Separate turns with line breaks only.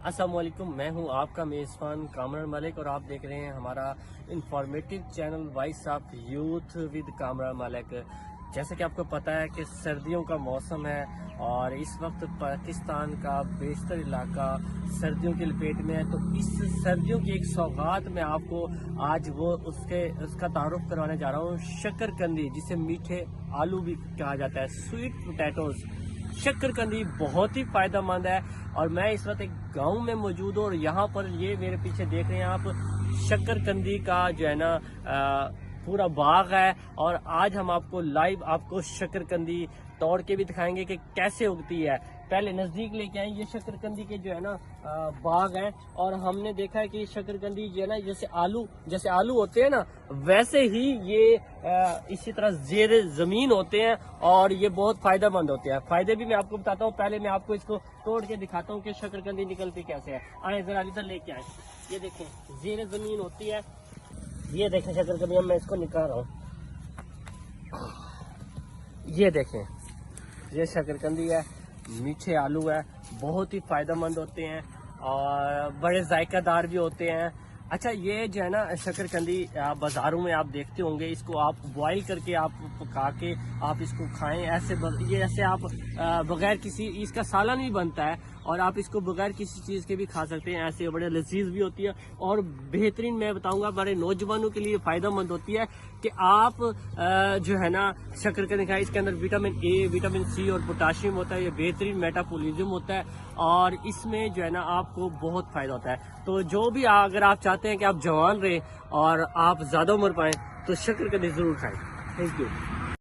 السلام علیکم، میں ہوں آپ کا میزبان کامران ملک اور آپ دیکھ رہے ہیں ہمارا informative channel voice of youth with Kamran Malik. جیسا کہ آپ کو پتہ ہے کہ سردیوں کا موسم ہے اور اس وقت پاکستان کا بیشتر علاقہ سردیوں کی لپیٹ میں ہے، تو اس سردیوں کی ایک سوغات میں آپ کو آج اس کا تعارف کروانے جا رہا ہوں۔ شکر قندی، جسے میٹھے آلو بھی کہا جاتا ہے، سویٹ پوٹیٹوز۔ شکر قندی بہت ہی فائدہ مند ہے اور میں اس وقت ایک گاؤں میں موجود ہوں اور یہاں پر یہ میرے پیچھے دیکھ رہے ہیں آپ، شکر قندی کا جو ہے نا پورا باغ ہے، اور آج ہم آپ کو لائیو آپ کو شکر قندی توڑ کے بھی دکھائیں گے کہ کیسے اگتی ہے۔ پہلے نزدیک لے کے آئیں، یہ شکر قندی کے جو ہے نا باغ ہیں، اور ہم نے دیکھا ہے کہ شکر قندی جو ہے نا جیسے آلو ہوتے ہیں نا، ویسے ہی یہ اسی طرح زیر زمین ہوتے ہیں اور یہ بہت فائدہ مند ہوتے ہیں۔ فائدے بھی میں آپ کو بتاتا ہوں، پہلے میں آپ کو اس کو توڑ کے دکھاتا ہوں کہ شکر قندی نکلتی کیسے ہے۔ آئیں ذرا ادھر لے کے آئیں، یہ دیکھیں زیر زمین ہوتی ہے، یہ دیکھیں شکر قندی، میں اس کو نکال رہا ہوں، یہ دیکھیں یہ شکر قندی ہے، میٹھے آلو ہے، بہت ہی فائدہ مند ہوتے ہیں اور بڑے ذائقہ دار بھی ہوتے ہیں۔ اچھا، یہ جو ہے نا شکر قندی بازاروں میں آپ دیکھتے ہوں گے، اس کو آپ بوائل کر کے آپ پکا کے آپ اس کو کھائیں، ایسے آپ بغیر کسی، اس کا سالن بھی بنتا ہے اور آپ اس کو بغیر کسی چیز کے بھی کھا سکتے ہیں، ایسے بڑے لذیذ بھی ہوتی ہے اور بہترین میں بتاؤں گا بڑے نوجوانوں کے لیے فائدہ مند ہوتی ہے کہ آپ جو ہے نا شکر قندی کھائیں۔ اس کے اندر وٹامن اے، وٹامن سی اور پوٹاشیم ہوتا ہے، یہ بہترین میٹابولزم ہوتا ہے اور اس میں جو ہے نا آپ کو بہت فائدہ ہوتا ہے۔ تو جو بھی اگر آپ چاہتے ہیں کہ آپ جوان رہیں اور آپ زیادہ عمر پائیں تو شکر قندی ضرور کھائیں۔ Thank you.